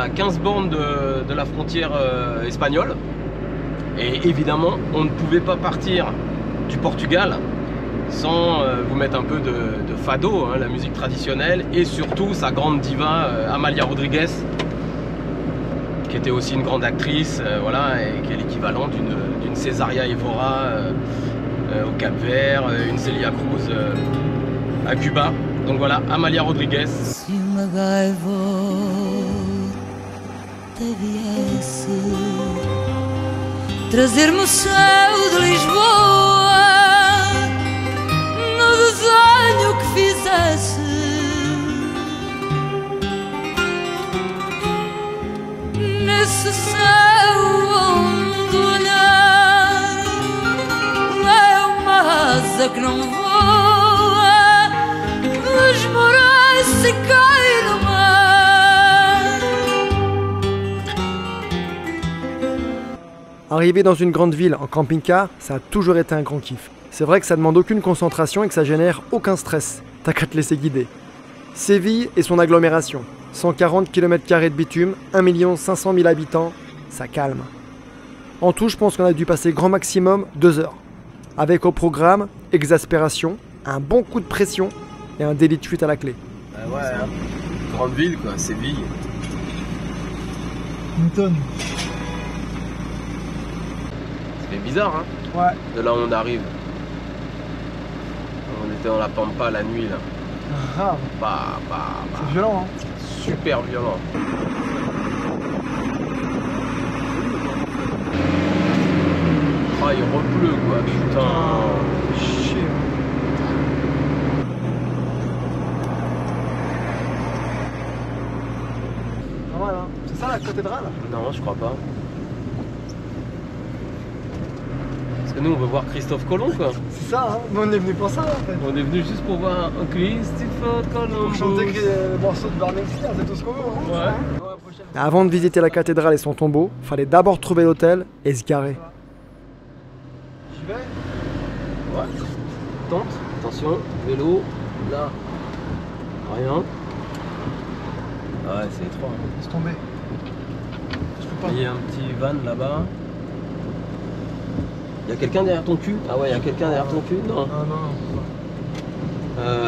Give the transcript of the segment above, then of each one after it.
à 15 bornes de la frontière espagnole. Et évidemment, on ne pouvait pas partir du Portugal sans vous mettre un peu de fado, hein, la musique traditionnelle, et surtout sa grande diva Amália Rodrigues, qui était aussi une grande actrice, voilà, et qui est l'équivalent d'une Césaria Évora au Cap-Vert, une Celia Cruz à Cuba. Donc voilà, Amália Rodrigues. Se uma gaivota viesse trazer-me o céu de Lisboa no desenho que fizesse, nesse céu onde o olhar é uma asa que não voa, dos morais se cai no mar. Arriver dans une grande ville en camping-car, ça a toujours été un grand kiff. C'est vrai que ça demande aucune concentration et que ça génère aucun stress. T'as qu'à te laisser guider. Séville et son agglomération. 140 km² de bitume, 1 500 000 habitants, ça calme. En tout, je pense qu'on a dû passer grand maximum 2 heures. Avec au programme, exaspération, un bon coup de pression et un délit de fuite à la clé. Ouais, hein. Grande ville quoi, Séville. Newton. C'est bizarre, hein. Ouais. De là où on arrive. On était dans la Pampa la nuit là. Grave. C'est violent, hein. Super violent. Oh, il repleut quoi, putain. Chier. Voilà. C'est ça la cathédrale? Non, je crois pas. Parce que nous on veut voir Christophe Colomb quoi. C'est ça, hein. Mais on est venu pour ça en fait. On est venu juste pour voir un Christophe Colomb. Pour chanter le morceau de Burning Spear, c'est tout ce qu'on veut, hein. Ouais. Avant de visiter la cathédrale et son tombeau, fallait d'abord trouver l'hôtel et se garer. J'y vais. Ouais. Tente, attention, vélo, là. Rien. Ah ouais, c'est étroit. Laisse tomber. Je peux pas. Il y a un petit van là-bas. Il y a quelqu'un derrière ton cul? Ah ouais, il y a quelqu'un derrière ton cul? Non. Ah non.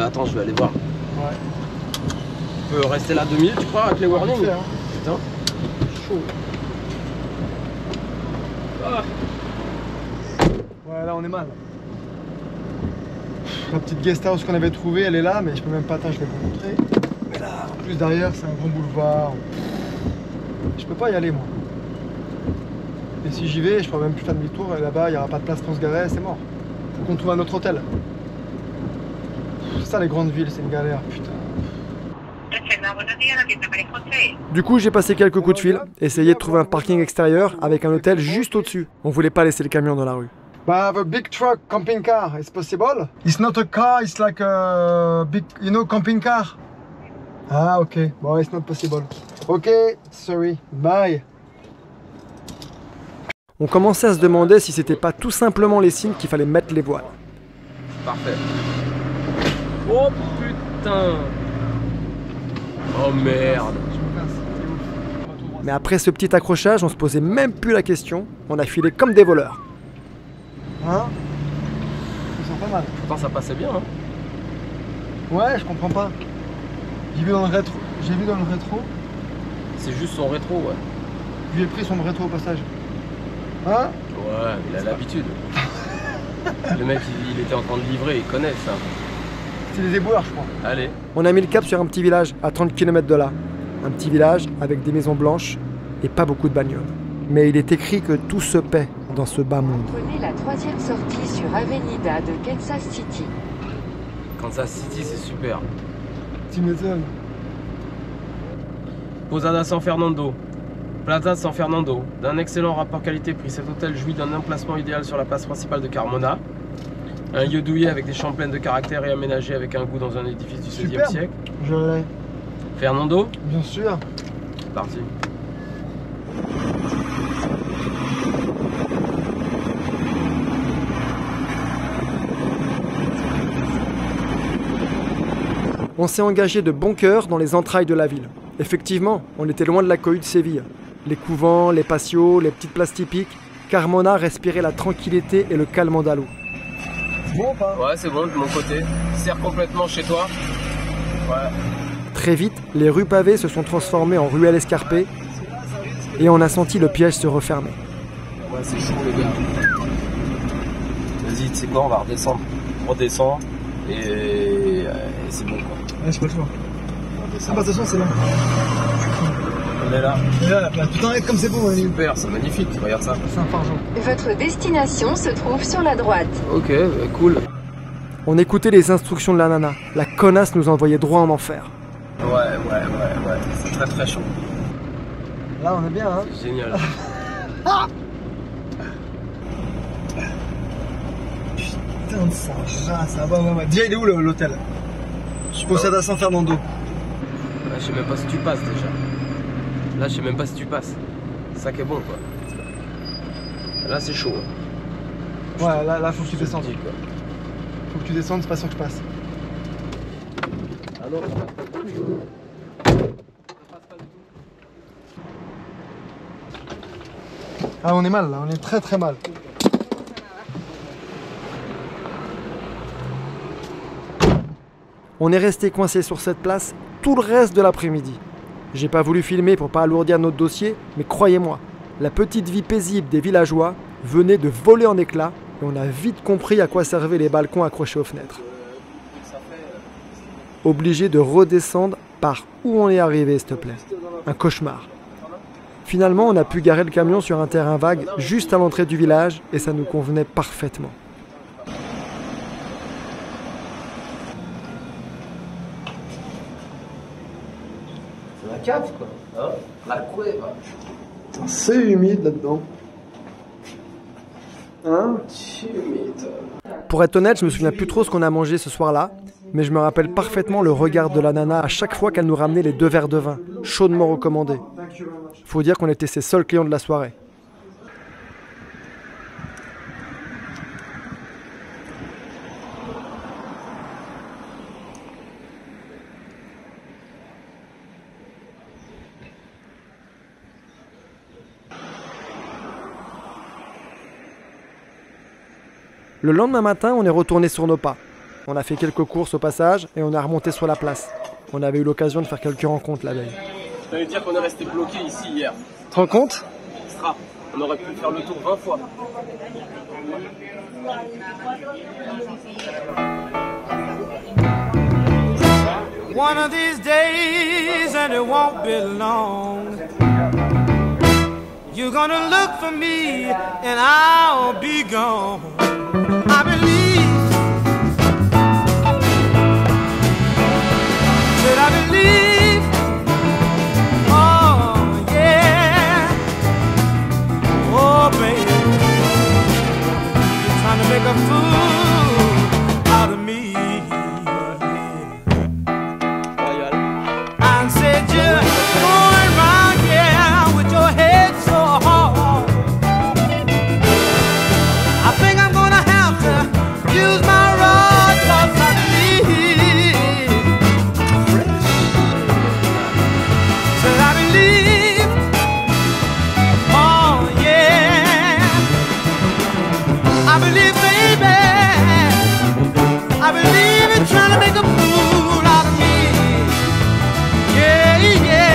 Attends, je vais aller voir. Ouais. Tu peux rester là 2 minutes, tu crois, avec les warnings? Fait, hein. Putain. Chaud. Ah. Ouais, là on est mal. La petite guest house qu'on avait trouvée, elle est là, mais je peux même pas, je vais vous montrer. Mais là, en plus derrière, c'est un grand boulevard. Je peux pas y aller, moi. Et si j'y vais, je pourrais même plus faire demi-tour, et là-bas, il n'y aura pas de place pour se garer, c'est mort. Faut qu'on trouve un autre hôtel. C'est ça, les grandes villes, c'est une galère, putain. Du coup, j'ai passé quelques coups de fil, essayé de trouver un parking extérieur avec un hôtel juste au-dessus. On voulait pas laisser le camion dans la rue. But I have a big truck camping car. It's possible? It's not a car. It's like a big, you know, camping car. Ah, okay. Well, it's not possible. Okay, sorry. Bye. On commençait à se demander si c'était pas tout simplement les signes qu'il fallait mettre les voiles. Parfait. Oh putain. Oh merde. Mais après ce petit accrochage, on se posait même plus la question. On a filé comme des voleurs. Hein? Ça sent pas mal. Pourtant ça passait bien, hein. Ouais, je comprends pas. J'ai vu dans le rétro. C'est juste son rétro, ouais. Je lui ai pris son rétro au passage. Hein? Ouais, il a l'habitude. Le mec, il était en train de livrer, il connaît ça. C'est les éboueurs, je crois. Allez. On a mis le cap sur un petit village à 30 km de là. Un petit village avec des maisons blanches et pas beaucoup de bagnoles. Mais il est écrit que tout se paie dans ce bas monde. Prenez la 3e sortie sur Avenida de Kansas City. Kansas City, c'est super. Tu m'étonnes. Posada San Fernando. Plaza San Fernando. D'un excellent rapport qualité-prix, cet hôtel jouit d'un emplacement idéal sur la place principale de Carmona. Un lieu douillet avec des chambres pleines de caractère et aménagé avec un goût dans un édifice du XVIe siècle. Je l'ai. Fernando? Bien sûr. C'est parti. On s'est engagé de bon cœur dans les entrailles de la ville. Effectivement, on était loin de la cohue de Séville. Les couvents, les patios, les petites places typiques, Carmona respirait la tranquillité et le calme andalou. C'est bon ou pas? Ouais, c'est bon de mon côté. Serre complètement chez toi. Ouais. Très vite, les rues pavées se sont transformées en ruelles escarpées et on a senti le piège se refermer. Ouais, c'est chaud les gars. Vas-y, tu sais quoi, on va redescendre. On redescend et c'est bon quoi. Ouais, je peux le faire. Ah bah de toute façon c'est là. On est là. Et là, putain, comme c'est beau. Super, c'est magnifique, regarde ça. C'est un fargeon. Votre destination se trouve sur la droite. Ok, cool. On écoutait les instructions de la nana. La connasse nous envoyait droit en enfer. Ouais. C'est très très chaud. Là on est bien hein. C'est génial. Putain de sa race, ah ouais. Déjà il est où l'hôtel? Je possède à San Fernando. Là, je sais même pas si tu passes déjà. Là, je sais même pas si tu passes. C'est ça qui est bon quoi. Là, c'est chaud. Ouais, là faut que tu descendes. Quoi. Faut que tu descendes, c'est pas sûr que je passe. Ah non, Ah on est mal là, on est très très mal. On est resté coincé sur cette place tout le reste de l'après-midi. J'ai pas voulu filmer pour pas alourdir notre dossier, mais croyez-moi, la petite vie paisible des villageois venait de voler en éclats et on a vite compris à quoi servaient les balcons accrochés aux fenêtres. Obligé de redescendre par où on est arrivé, s'il te plaît. Un cauchemar. Finalement, on a pu garer le camion sur un terrain vague juste à l'entrée du village et ça nous convenait parfaitement. c'est la cave quoi. Hein, la cueva. C'est humide là-dedans. Hein? Pour être honnête, je me souviens plus trop ce qu'on a mangé ce soir-là, mais je me rappelle parfaitement le regard de la nana à chaque fois qu'elle nous ramenait les 2 verres de vin, chaudement recommandés. Faut dire qu'on était ses seuls clients de la soirée. Le lendemain matin, on est retourné sur nos pas. On a fait quelques courses au passage et on a remonté sur la place. On avait eu l'occasion de faire quelques rencontres la veille. Ça veut dire qu'on est resté bloqué ici hier. Tu te rends compte? Extra. On aurait pu faire le tour 20 fois. One of these days, and it won't be long, you're gonna look for me, and I'll be gone. I believe, said I believe, oh yeah, oh baby, you're trying to make a fool out of me. I said you're going round here with your head so hard. I think I'm gonna have to use my rod, 'cause I believe, said I believe, oh yeah, I believe baby, I believe in trying to make a fool out of me. Yeah, yeah,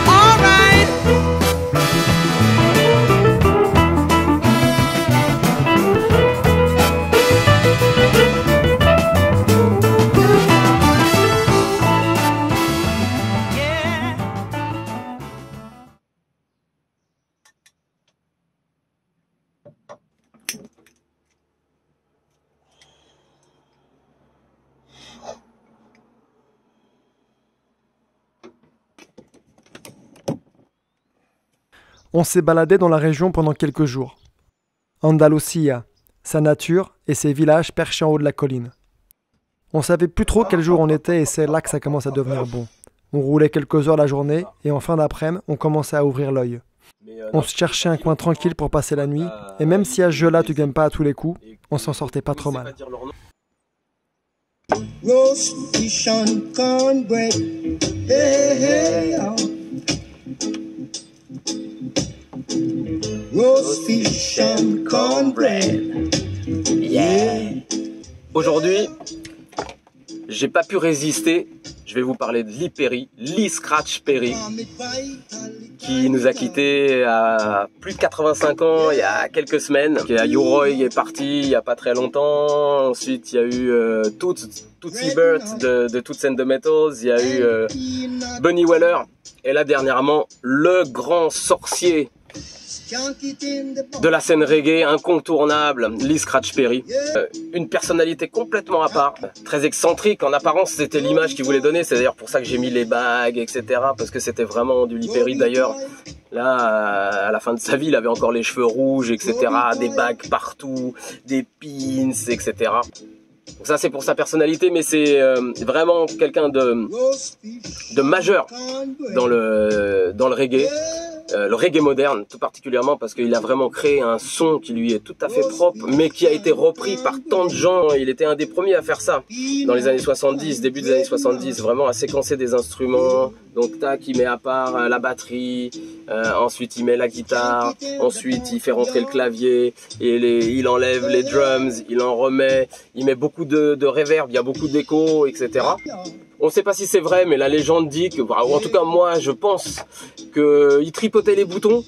all right. Yeah. On s'est baladé dans la région pendant quelques jours. Andalusia, sa nature et ses villages perchés en haut de la colline. On savait plus trop quel jour on était et c'est là que ça commence à devenir bon. On roulait quelques heures la journée et en fin d'après-midi, on commençait à ouvrir l'œil. On se cherchait un coin tranquille pour passer la nuit et même si à ce jeu-là tu gagnes pas à tous les coups, on s'en sortait pas trop mal. Roast fish and cornbread. Hey, hey, oh. Roast fish and cornbread. Yeah. Aujourd'hui, j'ai pas pu résister. Je vais vous parler de Lee Perry, Lee Scratch Perry, qui nous a quittés à plus de 85 ans il y a quelques semaines. U-Roy est parti il y a pas très longtemps. Ensuite, il y a eu Tootsie Bert de Toots and the Metals. Il y a eu Bunny Weller. Et là, dernièrement, le grand sorcier de la scène reggae, incontournable, Lee Scratch Perry. Une personnalité complètement à part, très excentrique. En apparence, c'était l'image qu'il voulait donner. C'est d'ailleurs pour ça que j'ai mis les bagues, etc. Parce que c'était vraiment du Lee Perry. D'ailleurs, là, à la fin de sa vie, il avait encore les cheveux rouges, etc. Des bagues partout, des pins, etc. Donc ça, c'est pour sa personnalité, mais c'est vraiment quelqu'un de majeur dans le reggae. Le reggae moderne, tout particulièrement parce qu'il a vraiment créé un son qui lui est tout à fait propre, mais qui a été repris par tant de gens. Il était un des premiers à faire ça dans les années 70, début des années 70, vraiment à séquencer des instruments. Donc tac, il met à part la batterie, ensuite il met la guitare, ensuite il fait rentrer le clavier, et il enlève les drums, il en remet, il met beaucoup de reverb, il y a beaucoup d'écho, etc. On ne sait pas si c'est vrai, mais la légende dit que, ou en tout cas moi je pense qu'il tripotait les boutons.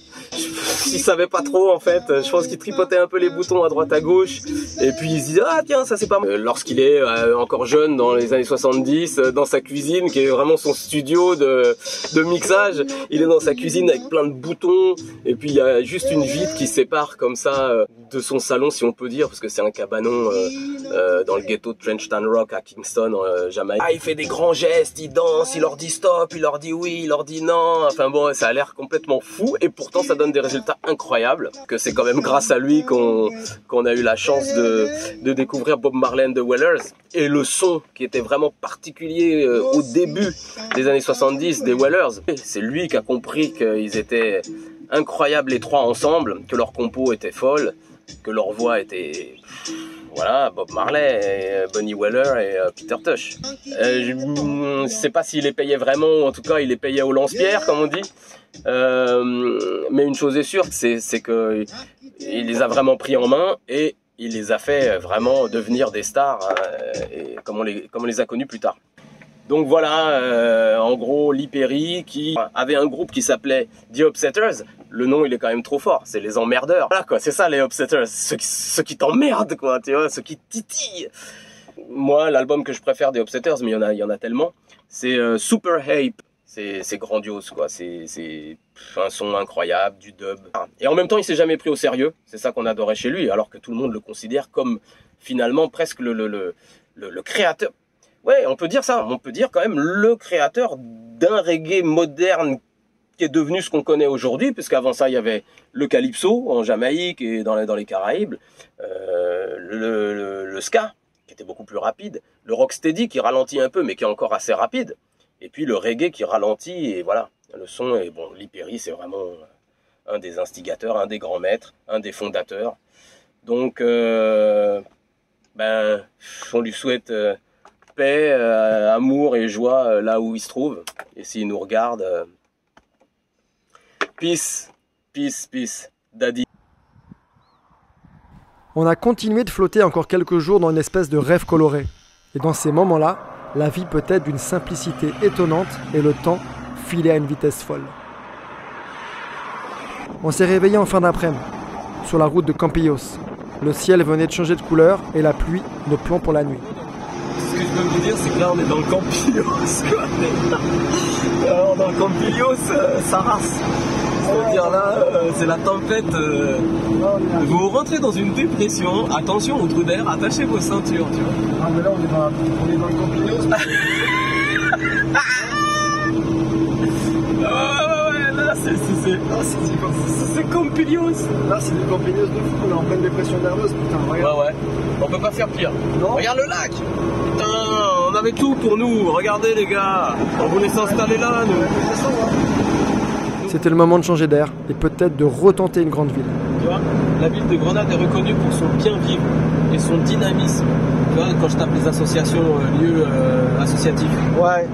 Il savait pas trop en fait, je pense qu'il tripotait un peu les boutons à droite à gauche, et puis il se dit ah tiens ça c'est pas mal. Lorsqu'il est encore jeune dans les années 70, dans sa cuisine qui est vraiment son studio de mixage, il est dans sa cuisine avec plein de boutons, et puis il y a juste une vitre qui sépare comme ça de son salon si on peut dire, parce que c'est un cabanon dans le ghetto de Trenchtown Rock à Kingston, Jamaïque. Ah, il fait des grands gestes, il danse, il leur dit stop, il leur dit oui, il leur dit non, enfin bon ça a l'air complètement fou, et pourtant ça donne des résultats incroyables, que c'est quand même grâce à lui qu'on a eu la chance de découvrir Bob Marley and the Wailers, et le son qui était vraiment particulier au début des années 70 des Wailers. C'est lui qui a compris qu'ils étaient incroyables les trois ensemble, que leur compo était folle, que leur voix était... Voilà, Bob Marley, Bunny Weller et Peter Tosh. Je ne sais pas s'il les payait vraiment, ou en tout cas il les payait au lance-pierre comme on dit. Mais une chose est sûre, c'est que il les a vraiment pris en main et il les a fait vraiment devenir des stars, et comme on les a connus plus tard. Donc voilà, en gros, Lee Perry qui avait un groupe qui s'appelait The Upsetters. Le nom, il est quand même trop fort, c'est les emmerdeurs. Voilà quoi, c'est ça les Upsetters, ceux qui t'emmerdent quoi, tu vois, ceux qui titillent. Moi, l'album que je préfère des Upsetters, mais il y en a tellement, c'est Super Ape. C'est grandiose quoi, c'est un son incroyable, du dub. Et en même temps, il s'est jamais pris au sérieux, c'est ça qu'on adorait chez lui, alors que tout le monde le considère comme finalement presque le créateur. Ouais, on peut dire ça, on peut dire quand même le créateur d'un reggae moderne qui est devenu ce qu'on connaît aujourd'hui, puisqu'avant ça, il y avait le calypso en Jamaïque et dans les Caraïbes, le ska, qui était beaucoup plus rapide, le rocksteady qui ralentit un peu, mais qui est encore assez rapide, et puis le reggae qui ralentit, et voilà, le son, et bon, Lee Perry, c'est vraiment un des instigateurs, un des grands maîtres, un des fondateurs. Donc, on lui souhaite... paix, amour et joie là où il se trouve, et s'il nous regarde, peace, peace, peace, daddy. On a continué de flotter encore quelques jours dans une espèce de rêve coloré, et dans ces moments-là, la vie peut être d'une simplicité étonnante et le temps filait à une vitesse folle. On s'est réveillé en fin d'après-midi, sur la route de Campillos. Le ciel venait de changer de couleur et la pluie, nos plans pour la nuit. Ce que je peux vous dire, c'est que là on est dans le Campillos, quoi. Alors dans le Campillos, ça race. C'est-à-dire là, c'est la tempête. Vous rentrez dans une dépression, attention au trou d'air, attachez vos ceintures, tu vois. Ah mais là on est dans le Campillos. Là c'est Campillos. Là c'est des Campillos de fou, on est en pleine dépression nerveuse, putain, regarde. Ouais, on peut pas faire pire. Non. Regarde le lac. Putain, on avait tout pour nous, regardez les gars. On voulait s'installer là, nous. C'était le moment de changer d'air et peut-être de retenter une grande ville. vois, la ville de Grenade est reconnue pour son bien-vivre et son dynamisme. Tu vois, quand je tape les associations, lieux associatifs. Ouais.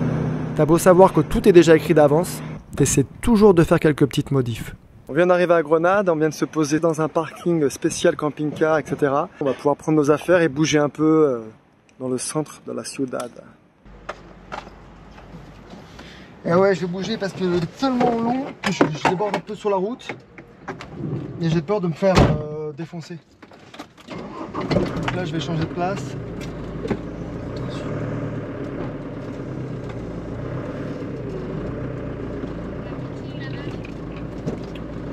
T'as beau savoir que tout est déjà écrit d'avance, t'essaies toujours de faire quelques petites modifs. On vient d'arriver à Grenade, on vient de se poser dans un parking spécial camping-car, etc. On va pouvoir prendre nos affaires et bouger un peu dans le centre de la ciudad. Et ouais, je vais bouger parce que c'est tellement long que je déborde un peu sur la route et j'ai peur de me faire défoncer. Donc là, je vais changer de place.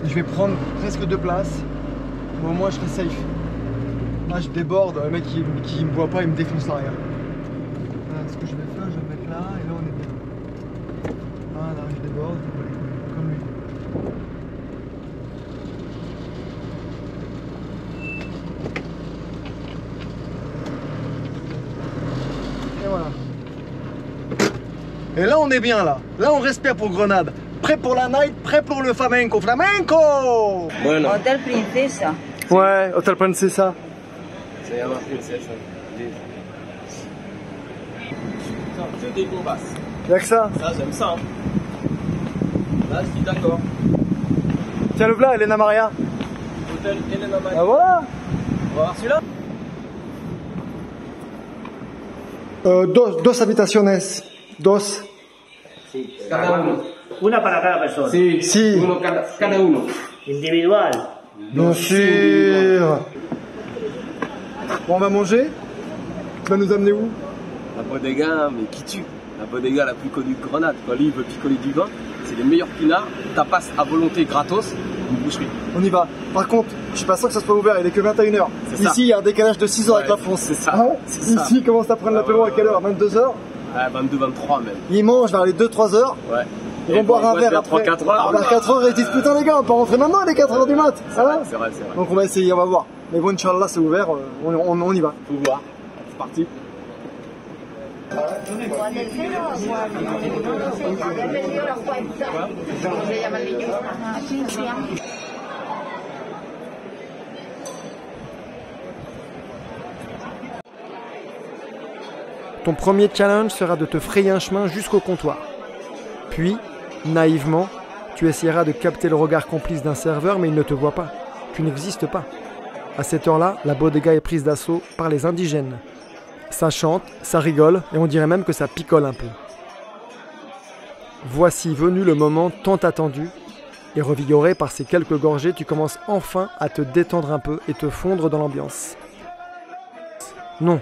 Je vais prendre presque 2 places, mais au moins je serai safe. Là je déborde, le mec qui me voit pas, il me défonce l'arrière. Voilà, ce que je vais faire, je vais me mettre là, et là on est bien. Voilà, je déborde, comme lui. Et voilà. Et là on est bien là, là on respire pour Grenade. Prêt pour la night, prêt pour le flamenco. Flamenco! Bueno. Hotel Princesa. Ouais, Hotel Princesa. Ça llama Princesa. Que des bombasses. Y'a que ça. Ça, j'aime ça. Hein. Là, je suis d'accord. Tiens le plat, Elena Maria. Hôtel Elena Maria. Ah voilà. On va voir celui-là. Dos habitaciones. Dos. Cada uno. Una para cada persona. Sí, Si. uno cada uno. Individual. Bien sûr. Bon, on va manger. Tu vas nous amener où? La bodega, mais qui tue. La bodega la plus connue de Grenade. Quand lui, il veut picoler du vin, c'est les meilleurs pinards. Tapas à volonté gratos, une boucherie. On y va. Par contre, je suis pas sûr que ça soit ouvert, il est que 21h. C'est ça. Ici, il y a un décalage de 6 heures avec Ouais, la France. c'est ça, Ah ouais. c'est ça. Ici, il commence à prendre l'apéro à quelle heure? 22h. Ouais, 22, 23 même. Ils mangent vers les 2-3 heures. Ouais. Ils vont boire un verre vers après. 3-4 heures. Vers 4 heures, ils disent putain les gars, on peut rentrer maintenant, les 4 heures du mat. Ça va? C'est vrai, c'est vrai. Donc on va essayer, on va voir. Mais bon, Inch'Allah, c'est ouvert, on y va. Faut voir. C'est parti. Ton premier challenge sera de te frayer un chemin jusqu'au comptoir. Puis, naïvement, tu essaieras de capter le regard complice d'un serveur, mais il ne te voit pas. Tu n'existes pas. À cette heure-là, la bodega est prise d'assaut par les indigènes. Ça chante, ça rigole, et on dirait même que ça picole un peu. Voici venu le moment tant attendu, et revigoré par ces quelques gorgées, tu commences enfin à te détendre un peu et te fondre dans l'ambiance. Non,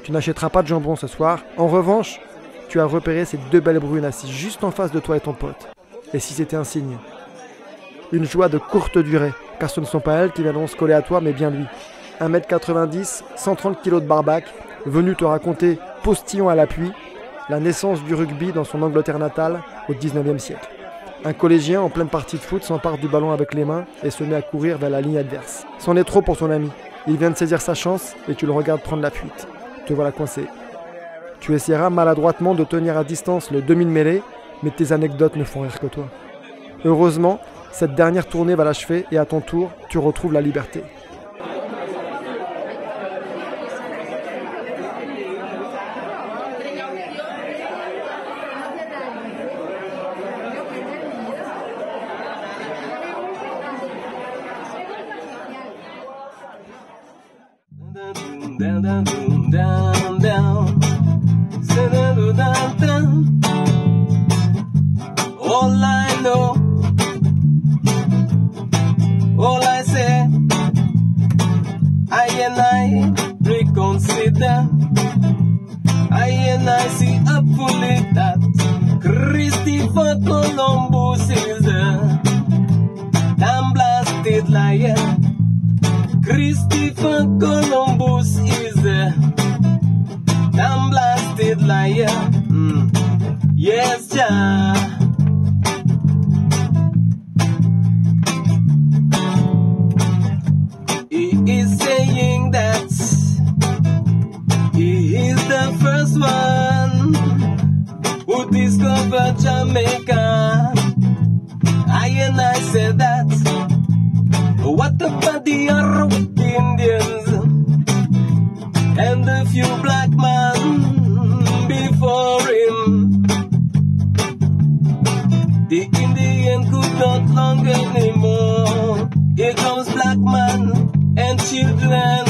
tu n'achèteras pas de jambon ce soir. En revanche, tu as repéré ces 2 belles brunes assises juste en face de toi et ton pote. Et si c'était un signe? Une joie de courte durée, car ce ne sont pas elles qui viendront se coller à toi, mais bien lui. 1m90, 130 kg de barbac, venu te raconter, postillon à l'appui, la naissance du rugby dans son Angleterre natale au 19e siècle. Un collégien en pleine partie de foot s'empare du ballon avec les mains et se met à courir vers la ligne adverse. C'en est trop pour ton ami. Il vient de saisir sa chance et tu le regardes prendre la fuite. Te voilà coincé. Tu essaieras maladroitement de tenir à distance le demi-mêlée, mais tes anecdotes ne font rire que toi. Heureusement, cette dernière tournée va l'achever et à ton tour, tu retrouves la liberté. Down, down, down, down, down. Down, down, down. All I know, all I say, I and I reconsider. I and I see up fully that Christopher Columbus is a damn blasted liar. Christopher Columbus is a damn blasted liar. Yes, Jah. He is saying that he is the first one who discovered Jamaica. I and I said that. What the frontier with the Indians and the few black men before him. The Indian could not long anymore. Here comes black man and children.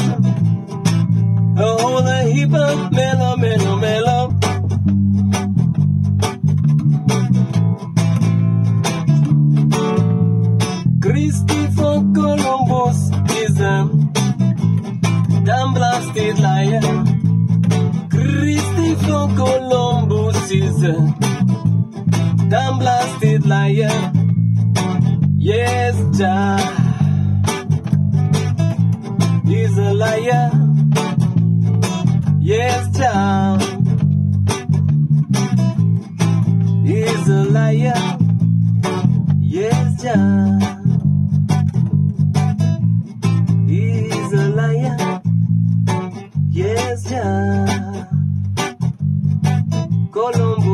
A whole heap of mellow, mellow, mellow. Christopher Columbus is a damn blasted liar. Christopher Columbus is a damn blasted liar. Yes, Jah is a liar. Yes, Jah is a liar. Yes, Jah is a liar. Yes, Jah. Columbus